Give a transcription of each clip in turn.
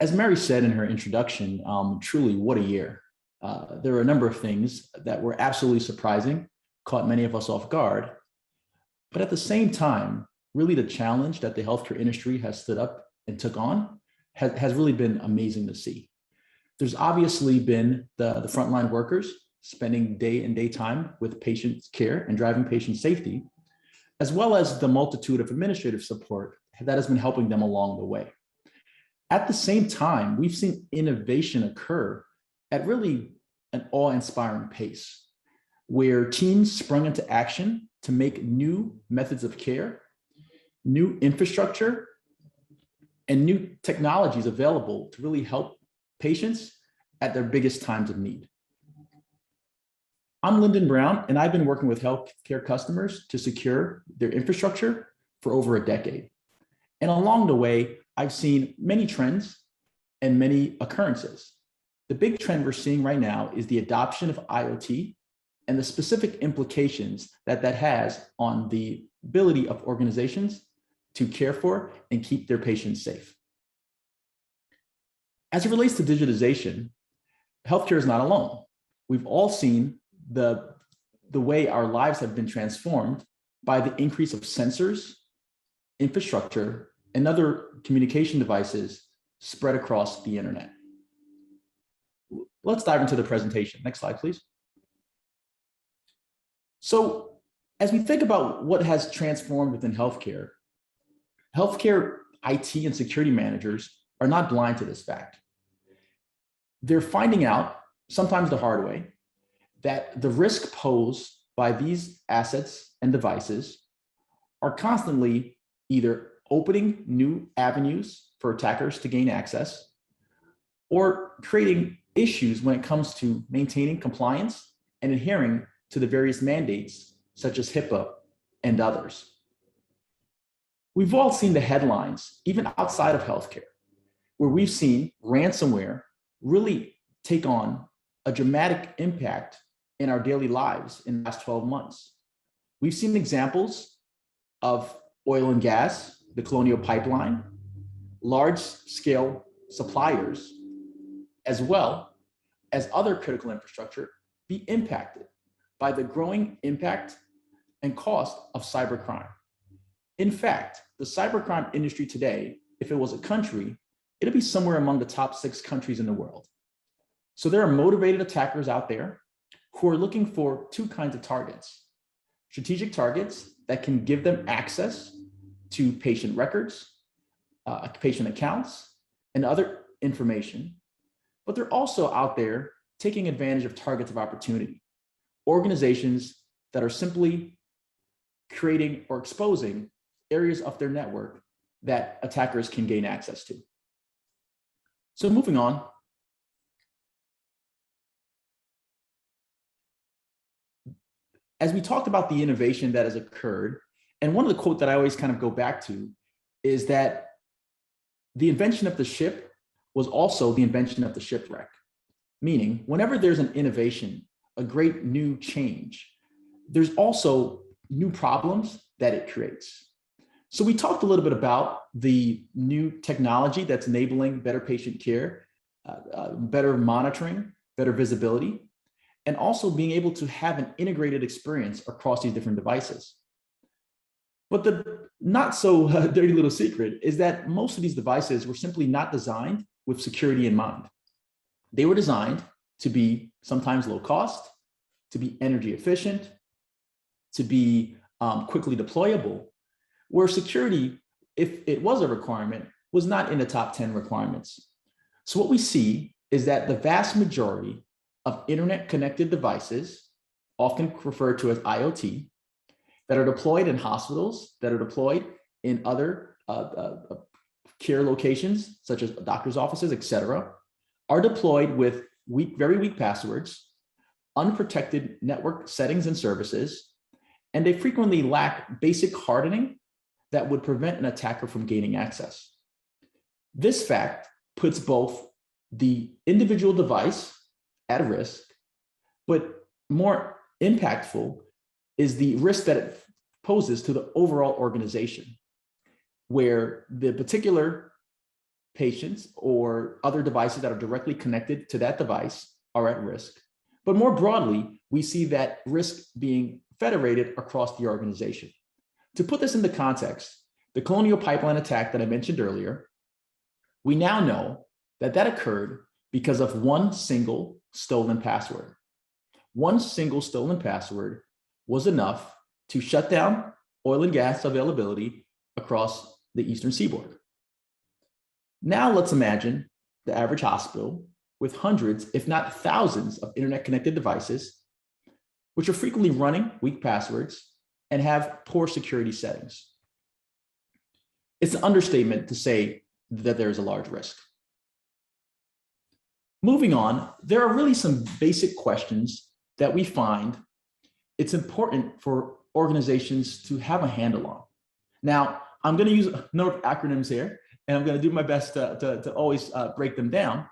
As Mary said in her introduction, truly, what a year. There were a number of things that were absolutely surprising, caught many of us off guard. But at the same time, really the challenge that the healthcare industry has stood up and took on has really been amazing to see. There's obviously been the frontline workers spending day and day time with patient care and driving patient safety, as well as the multitude of administrative support that has been helping them along the way. At the same time, we've seen innovation occur at really an awe-inspiring pace, where teams sprung into action to make new methods of care, new infrastructure, and new technologies available to really help patients at their biggest times of need. I'm Lyndon Brown, and I've been working with healthcare customers to secure their infrastructure for over a decade. And along the way, I've seen many trends and many occurrences. The big trend we're seeing right now is the adoption of IoT and the specific implications that has on the ability of organizations to care for and keep their patients safe. As it relates to digitization, healthcare is not alone. We've all seen the way our lives have been transformed by the increase of sensors, infrastructure, and other communication devices spread across the internet. Let's dive into the presentation. Next slide, please. So as we think about what has transformed within healthcare IT and security managers are not blind to this fact. They're finding out, sometimes the hard way, that the risk posed by these assets and devices are constantly either opening new avenues for attackers to gain access or creating issues when it comes to maintaining compliance and adhering to the various mandates such as HIPAA and others. We've all seen the headlines, even outside of healthcare, where we've seen ransomware really take on a dramatic impact in our daily lives in the last 12 months. We've seen examples of oil and gas, the Colonial Pipeline, large-scale suppliers, as well as other critical infrastructure be impacted by the growing impact and cost of cybercrime. In fact, the cybercrime industry today, if it was a country, it'd be somewhere among the top 6 countries in the world. So there are motivated attackers out there who are looking for 2 kinds of targets: strategic targets that can give them access to patient records, patient accounts, and other information. But they're also out there taking advantage of targets of opportunity, organizations that are simply creating or exposing areas of their network that attackers can gain access to. So moving on. As we talked about the innovation that has occurred, and one of the quotes that I always kind of go back to is that the invention of the ship was also the invention of the shipwreck. Meaning, whenever there's an innovation, a great new change, there's also new problems that it creates. So we talked a little bit about the new technology that's enabling better patient care, better monitoring, better visibility, and also being able to have an integrated experience across these different devices. But the not so dirty little secret is that most of these devices were simply not designed with security in mind. They were designed to be sometimes low cost, to be energy efficient, to be quickly deployable, where security, if it was a requirement, was not in the top 10 requirements. So what we see is that the vast majority of internet-connected devices, often referred to as IoT, that are deployed in hospitals, that are deployed in other care locations, such as doctor's offices, et cetera, are deployed with very weak passwords, unprotected network settings and services, and they frequently lack basic hardening that would prevent an attacker from gaining access. This fact puts both the individual device at risk, but more impactful is the risk that it poses to the overall organization, where the particular patients or other devices that are directly connected to that device are at risk. But more broadly, we see that risk being federated across the organization. To put this into context, the Colonial Pipeline attack that I mentioned earlier, we now know that that occurred because of one single stolen password. One single stolen password was enough to shut down oil and gas availability across the Eastern Seaboard. Now let's imagine the average hospital with hundreds, if not thousands, of internet-connected devices, which are frequently running weak passwords and have poor security settings. It's an understatement to say that there is a large risk. Moving on, there are really some basic questions that we find it's important for organizations to have a handle on. Now, I'm going to use a number of acronyms here, and I'm going to do my best to always break them down.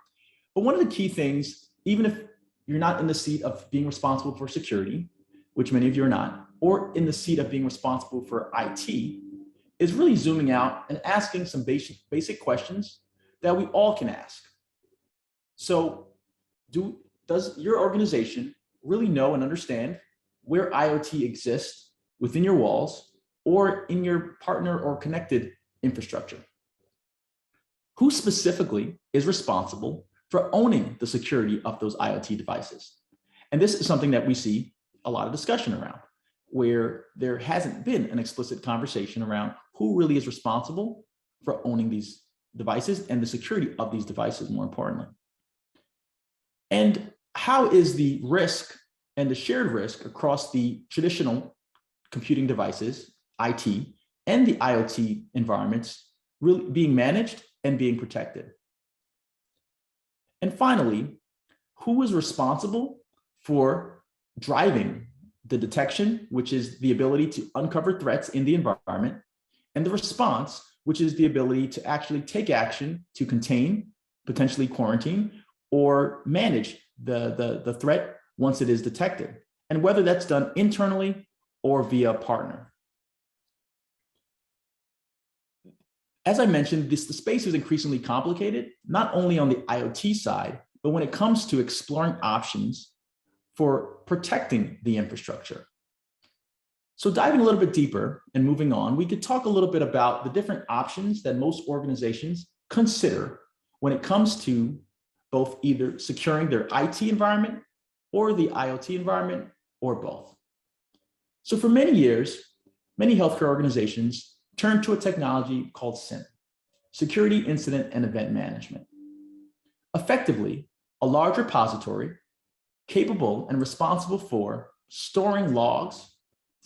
But one of the key things, even if you're not in the seat of being responsible for security, which many of you are not, or in the seat of being responsible for IT, is really zooming out and asking some basic questions that we all can ask. So does your organization really know and understand where IoT exists within your walls or in your partner or connected infrastructure? Who specifically is responsible for owning the security of those IoT devices? And this is something that we see a lot of discussion around, where there hasn't been an explicit conversation around who really is responsible for owning these devices and the security of these devices, more importantly. And how is the risk and the shared risk across the traditional computing devices, IT, and the IoT environments really being managed and being protected? And finally, who is responsible for driving the detection, which is the ability to uncover threats in the environment, and the response, which is the ability to actually take action to contain, potentially quarantine, or manage the threat once it is detected, and whether that's done internally or via a partner. As I mentioned, the space is increasingly complicated, not only on the IoT side, but when it comes to exploring options for protecting the infrastructure. So diving a little bit deeper and moving on, we could talk a little bit about the different options that most organizations consider when it comes to both either securing their IT environment or the IoT environment, or both. So for many years, many healthcare organizations turned to a technology called SIEM, Security Incident and Event Management. Effectively, a large repository capable and responsible for storing logs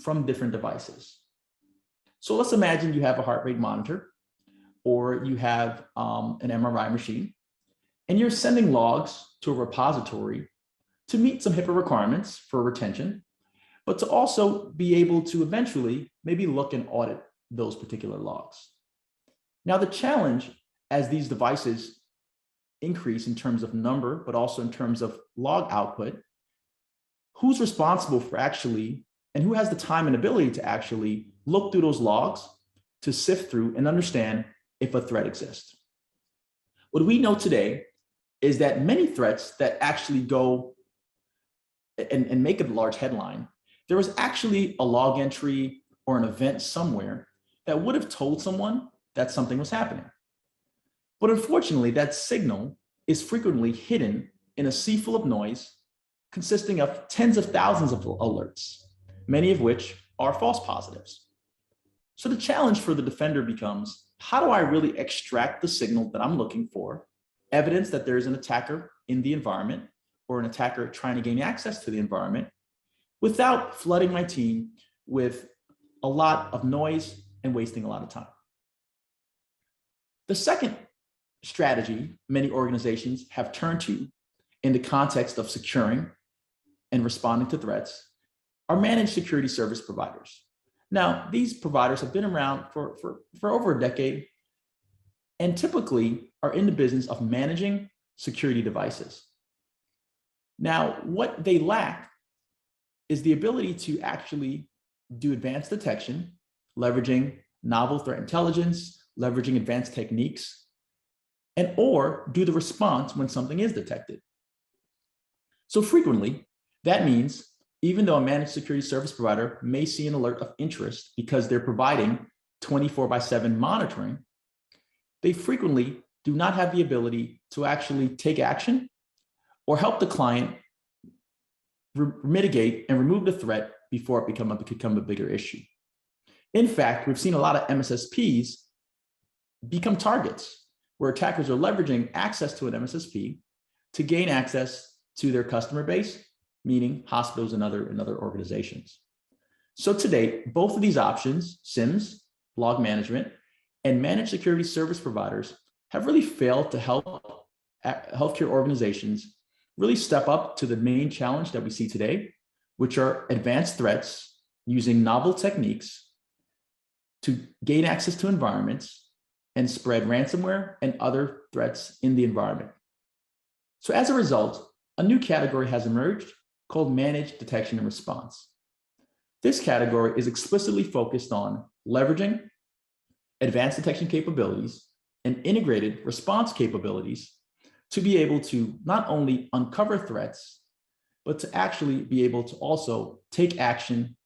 from different devices. So let's imagine you have a heart rate monitor, or you have an MRI machine, and you're sending logs to a repository to meet some HIPAA requirements for retention, but to also be able to eventually maybe look and audit those particular logs. Now, the challenge as these devices increase in terms of number, but also in terms of log output, who's responsible for actually, and who has the time and ability to actually look through those logs to sift through and understand if a threat exists? What we know today is that many threats that actually go and make a large headline, there was actually a log entry or an event somewhere that would have told someone that something was happening. But unfortunately, that signal is frequently hidden in a sea full of noise consisting of tens of thousands of alerts, many of which are false positives. So the challenge for the defender becomes, how do I really extract the signal that I'm looking for, evidence that there is an attacker in the environment or an attacker trying to gain access to the environment, without flooding my team with a lot of noise and wasting a lot of time? The second strategy many organizations have turned to in the context of securing and responding to threats are managed security service providers. Now, these providers have been around for over a decade and typically are in the business of managing security devices. Now, what they lack is the ability to actually do advanced detection, leveraging novel threat intelligence, leveraging advanced techniques, and or do the response when something is detected. So frequently, that means even though a managed security service provider may see an alert of interest because they're providing 24/7 monitoring, they frequently do not have the ability to actually take action or help the client mitigate and remove the threat before it become a bigger issue. In fact, we've seen a lot of MSSPs become targets where attackers are leveraging access to an MSSP to gain access to their customer base, meaning hospitals and other organizations. So to date, both of these options, SIEMs, log management, and managed security service providers have really failed to help healthcare organizations really step up to the main challenge that we see today, which are advanced threats using novel techniques to gain access to environments and spread ransomware and other threats in the environment. So as a result, a new category has emerged called managed detection and response. This category is explicitly focused on leveraging advanced detection capabilities and integrated response capabilities to be able to not only uncover threats, but to actually be able to also take action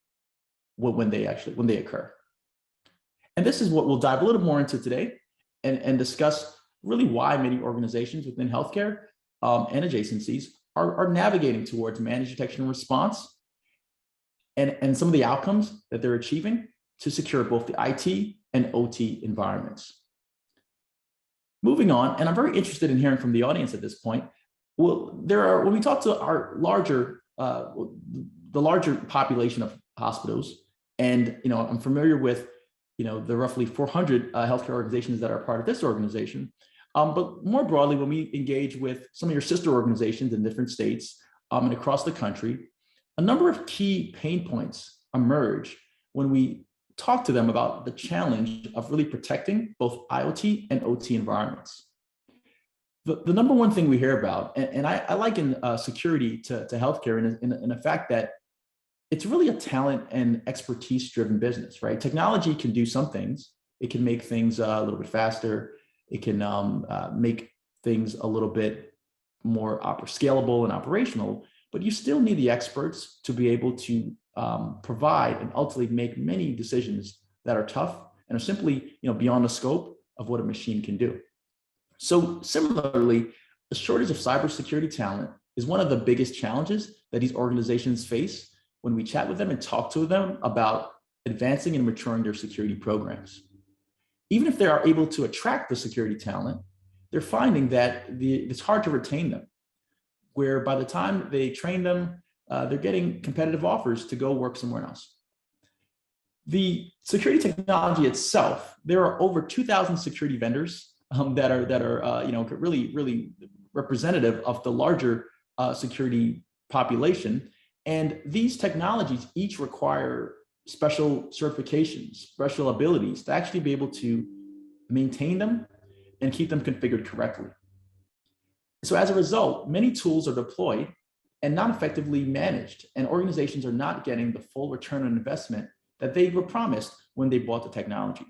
when they occur. And this is what we'll dive a little more into today and discuss really why many organizations within healthcare and adjacencies are navigating towards managed detection and response and some of the outcomes that they're achieving to secure both the IT and OT environments. Moving on, and I'm very interested in hearing from the audience at this point. Well, when we talk to our the larger population of hospitals, and I'm familiar with the roughly 400 healthcare organizations that are part of this organization. But more broadly, when we engage with some of your sister organizations in different states and across the country, a number of key pain points emerge when we talk to them about the challenge of really protecting both IoT and OT environments. The number one thing we hear about, and I liken security to healthcare in the fact that it's really a talent and expertise driven business, right? Technology can do some things. It can make things a little bit faster. It can make things a little bit more scalable and operational, but you still need the experts to be able to provide and ultimately make many decisions that are tough and are simply beyond the scope of what a machine can do. So similarly, the shortage of cybersecurity talent is one of the biggest challenges that these organizations face when we chat with them and talk to them about advancing and maturing their security programs. Even if they are able to attract the security talent, they're finding that it's hard to retain them, where by the time they train them, they're getting competitive offers to go work somewhere else. The security technology itself, there are over 2,000 security vendors that are really representative of the larger security population. And these technologies each require special certifications, special abilities to actually be able to maintain them and keep them configured correctly. So as a result, many tools are deployed and not effectively managed, and organizations are not getting the full return on investment that they were promised when they bought the technology.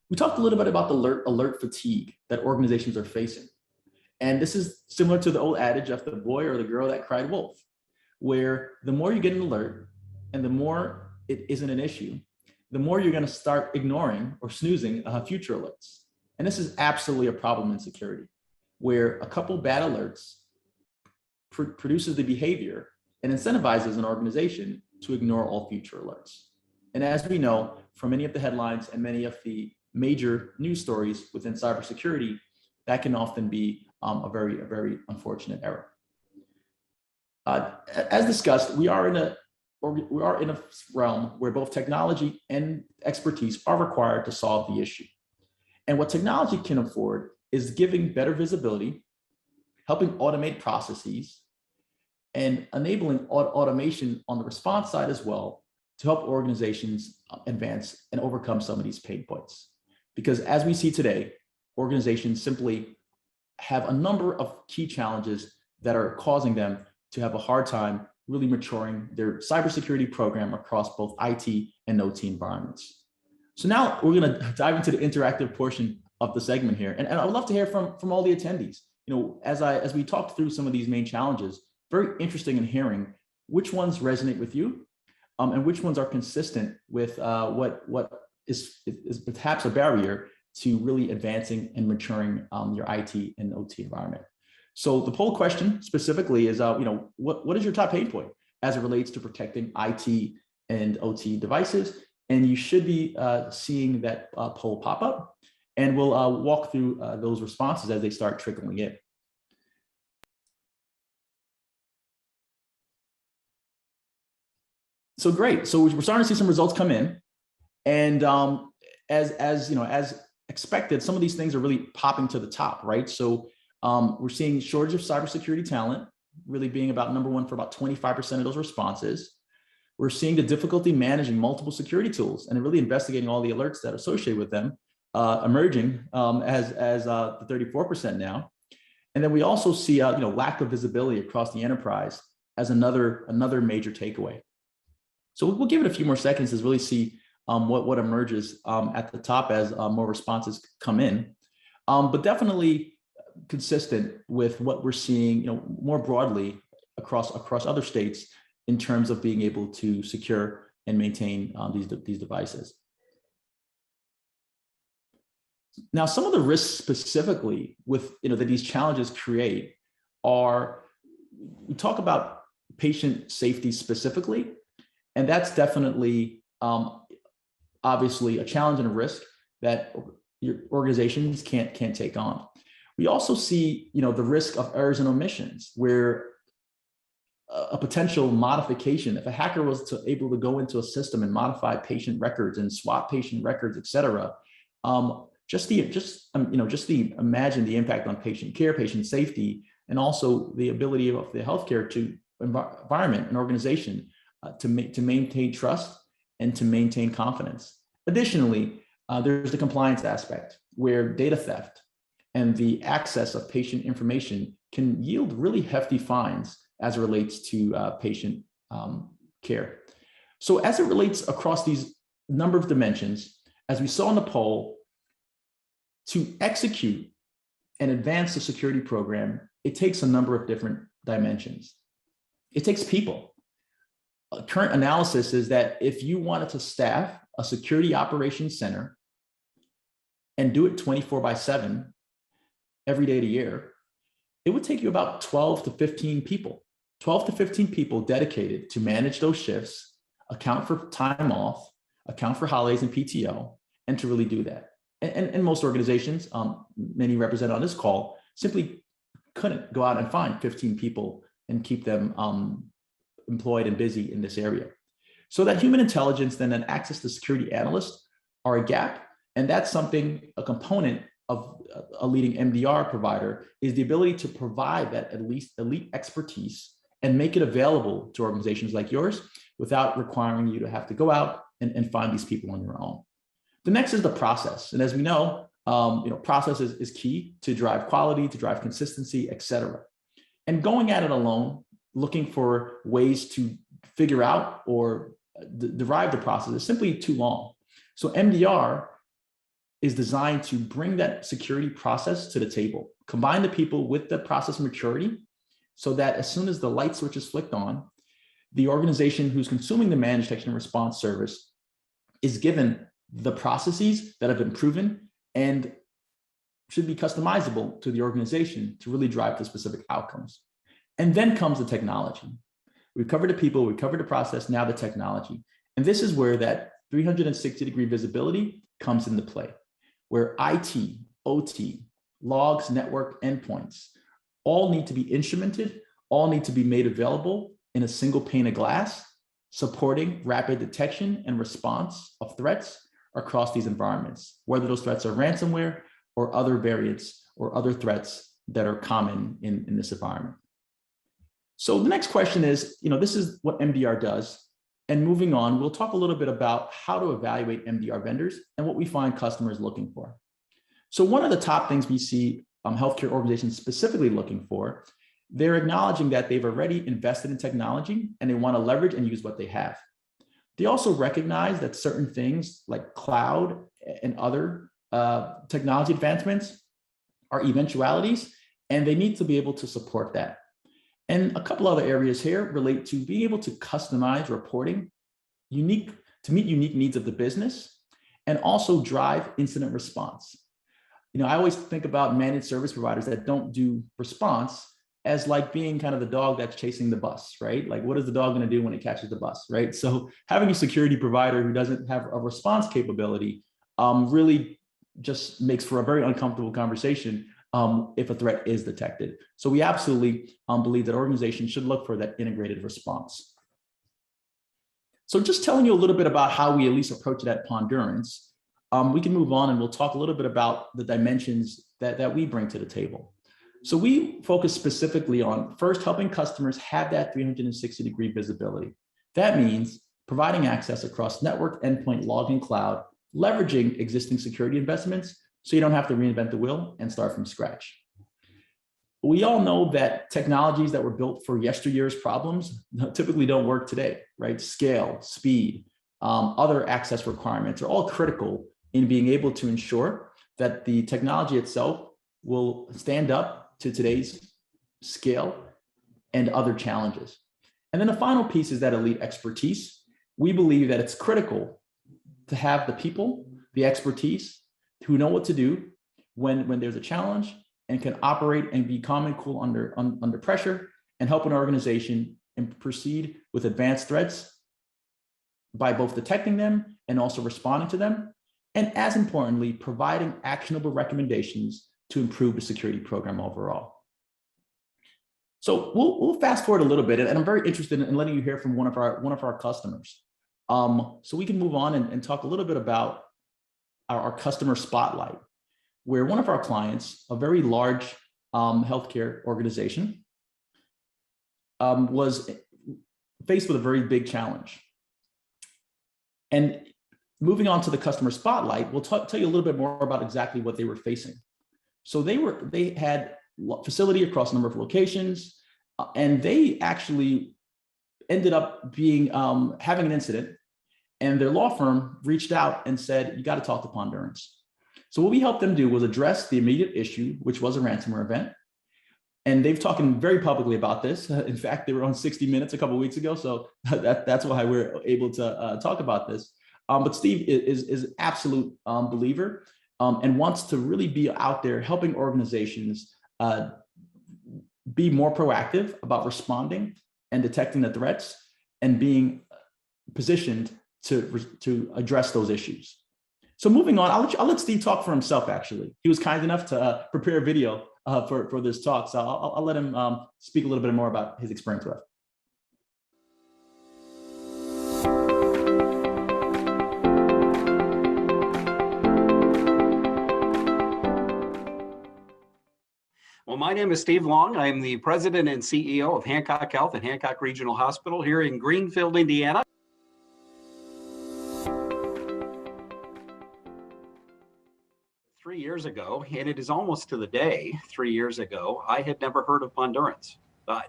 We talked a little bit about the alert fatigue that organizations are facing. And this is similar to the old adage of the boy or the girl that cried wolf, where the more you get an alert and the more it isn't an issue, the more you're going to start ignoring or snoozing future alerts. And this is absolutely a problem in security, where a couple bad alerts produces the behavior and incentivizes an organization to ignore all future alerts. And as we know from many of the headlines and many of the major news stories within cybersecurity, that can often be a very unfortunate error. As discussed, we are in a realm where both technology and expertise are required to solve the issue. And what technology can afford is giving better visibility, helping automate processes, and enabling automation on the response side as well to help organizations advance and overcome some of these pain points. Because as we see today, organizations simply have a number of key challenges that are causing them to have a hard time really maturing their cybersecurity program across both IT and OT environments. So now we're going to dive into the interactive portion of the segment here. And I would love to hear from all the attendees. As we talked through some of these main challenges, very interesting in hearing which ones resonate with you, and which ones are consistent with what is perhaps a barrier to really advancing and maturing your IT and OT environment. So the poll question specifically is, what is your top pain point as it relates to protecting IT and OT devices? And you should be seeing that poll pop up, and we'll walk through those responses as they start trickling in. So great. So we're starting to see some results come in, and as expected, some of these things are really popping to the top, right? So we're seeing shortage of cybersecurity talent really being about number one for about 25% of those responses. We're seeing the difficulty managing multiple security tools and really investigating all the alerts that are associated with them emerging as the 34% now. And then we also see lack of visibility across the enterprise as another major takeaway. So we'll give it a few more seconds to really see what emerges at the top as more responses come in, but definitely consistent with what we're seeing, more broadly across other states in terms of being able to secure and maintain these devices. Now, some of the risks specifically with that these challenges create are, we talk about patient safety specifically, and that's definitely obviously a challenge and a risk that your organizations can't take on. We also see the risk of errors and omissions, where a potential modification, if a hacker was able to go into a system and modify patient records and swap patient records, et cetera, imagine the impact on patient care, patient safety, and also the ability of the healthcare environment and organization to maintain trust and to maintain confidence. Additionally, there's the compliance aspect, where data theft and the access of patient information can yield really hefty fines as it relates to patient care. So as it relates across these number of dimensions, as we saw in the poll, to execute and advance the security program, it takes a number of different dimensions. It takes people. Current analysis is that if you wanted to staff a security operations center and do it 24/7 every day of the year, it would take you about 12 to 15 people. 12 to 15 people dedicated to manage those shifts, account for time off, account for holidays and PTO, and to really do that. And most organizations, many represented on this call, simply couldn't go out and find 15 people and keep them employed and busy in this area. So that human intelligence then and access to security analysts are a gap. And that's something, a component of a leading MDR provider, is the ability to provide that at least elite expertise and make it available to organizations like yours without requiring you to have to go out and find these people on your own. The next is the process. And as we know, process is key to drive quality, to drive consistency, et cetera. And going at it alone, looking for ways to figure out or derive the process is simply too long. So MDR is designed to bring that security process to the table, combine the people with the process maturity, so that as soon as the light switch is flicked on, the organization who's consuming the managed detection and response service is given the processes that have been proven and should be customizable to the organization to really drive the specific outcomes. And then comes the technology. We've covered the people, we've covered the process, now the technology. And this is where that 360-degree visibility comes into play, where IT, OT, logs, network, endpoints, all need to be instrumented, all need to be made available in a single pane of glass, supporting rapid detection and response of threats across these environments, whether those threats are ransomware or other variants or other threats that are common in this environment. So the next question is, this is what MDR does. And moving on, we'll talk a little bit about how to evaluate MDR vendors and what we find customers looking for. So one of the top things we see healthcare organizations specifically looking for, they're acknowledging that they've already invested in technology and they want to leverage and use what they have. They also recognize that certain things like cloud and other technology advancements are eventualities, and they need to be able to support that. And a couple other areas here relate to being able to customize reporting to meet unique needs of the business, and also drive incident response. I always think about managed service providers that don't do response as like being kind of the dog that's chasing the bus, right? Like, what is the dog going to do when it catches the bus, right? So having a security provider who doesn't have a response capability really just makes for a very uncomfortable conversation if a threat is detected. So we absolutely believe that organizations should look for that integrated response. So just telling you a little bit about how we at least approach it at Pondurance, we can move on and we'll talk a little bit about the dimensions that we bring to the table. So we focus specifically on first helping customers have that 360-degree visibility. That means providing access across network, endpoint, log, and cloud, leveraging existing security investments so you don't have to reinvent the wheel and start from scratch. We all know that technologies that were built for yesteryear's problems typically don't work today, right? Scale, speed, other access requirements are all critical in being able to ensure that the technology itself will stand up to today's scale and other challenges. And then the final piece is that elite expertise. We believe that it's critical to have the people, the expertise, who know what to do when there's a challenge and can operate and be calm and cool under pressure, and help an organization and proceed with advanced threats by both detecting them and also responding to them. And as importantly, providing actionable recommendations to improve the security program overall. So we'll fast forward a little bit, and I'm very interested in letting you hear from one of our customers. So we can move on and talk a little bit about our customer spotlight, where one of our clients, a very large healthcare organization, was faced with a very big challenge. And moving on to the customer spotlight, we'll tell you a little bit more about exactly what they were facing. So they had facility across a number of locations, and they actually ended up being having an incident, and their law firm reached out and said, you got to talk to Pondurance. So what we helped them do was address the immediate issue, which was a ransomware event. And they've talked very publicly about this. In fact, they were on 60 Minutes a couple of weeks ago. So that's why we're able to talk about this. But Steve is an absolute believer and wants to really be out there helping organizations be more proactive about responding and detecting the threats and being positioned to address those issues. So moving on, I'll let Steve talk for himself, actually. He was kind enough to prepare a video for this talk. So I'll let him speak a little bit more about his experience with it. Well, my name is Steve Long. I'm the president and CEO of Hancock Health at Hancock Regional Hospital here in Greenfield, Indiana. 3 years ago, and it is almost to the day, 3 years ago, I had never heard of Pondurance.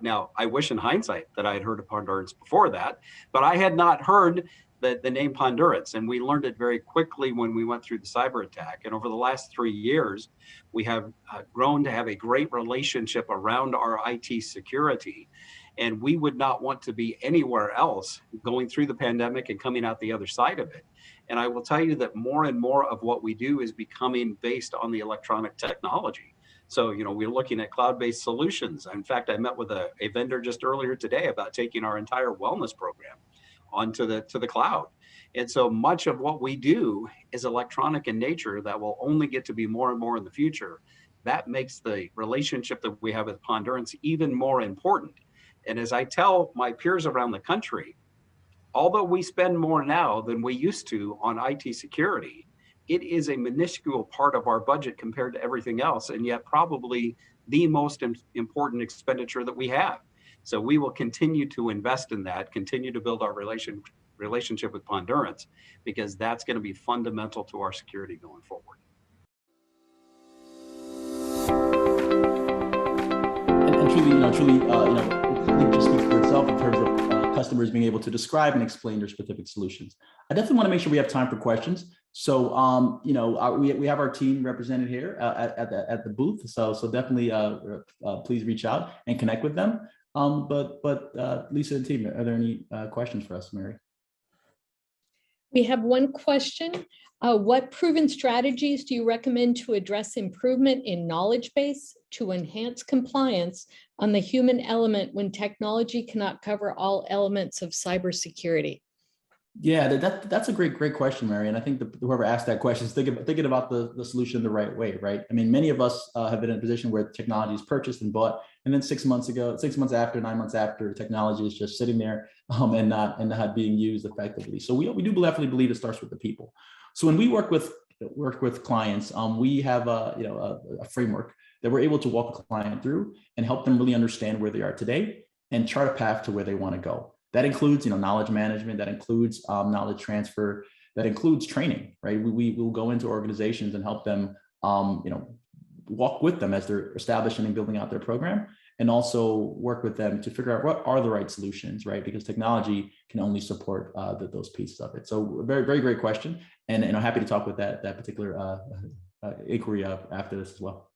Now, I wish in hindsight that I had heard of Pondurance before that, but I had not heard the name Pondurance, and we learned it very quickly when we went through the cyber attack. And over the last 3 years, we have grown to have a great relationship around our IT security, and we would not want to be anywhere else going through the pandemic and coming out the other side of it. And I will tell you that more and more of what we do is becoming based on the electronic technology. So, we're looking at cloud-based solutions. In fact, I met with a vendor just earlier today about taking our entire wellness program onto the cloud. And so much of what we do is electronic in nature that will only get to be more and more in the future. That makes the relationship that we have with Pondurance even more important. And as I tell my peers around the country, although we spend more now than we used to on IT security, it is a minuscule part of our budget compared to everything else, and yet probably the most important expenditure that we have. So we will continue to invest in that, continue to build our relationship with Pondurance, because that's going to be fundamental to our security going forward. And truly, it just speaks for itself in terms of customers being able to describe and explain their specific solutions. I definitely want to make sure we have time for questions. So, we have our team represented here at the booth. So definitely please reach out and connect with them. But Lisa and team, are there any questions for us, Mary? We have one question. What proven strategies do you recommend to address improvement in knowledge base to enhance compliance on the human element when technology cannot cover all elements of cybersecurity? Yeah, that's a great question, Mary. And I think whoever asked that question is thinking about the solution the right way, right? I mean, many of us have been in a position where technology is purchased and bought, and then 6 months after, 9 months after, technology is just sitting there and not being used effectively. So we do definitely believe it starts with the people. So when we work with clients, we have a framework that we're able to walk a client through and help them really understand where they are today and chart a path to where they want to go. That includes, knowledge management, that includes knowledge transfer, that includes training, right? We will go into organizations and help them, walk with them as they're establishing and building out their program, and also work with them to figure out what are the right solutions, right? Because technology can only support those pieces of it. So very, very great question. And I'm happy to talk with that particular inquiry after this as well.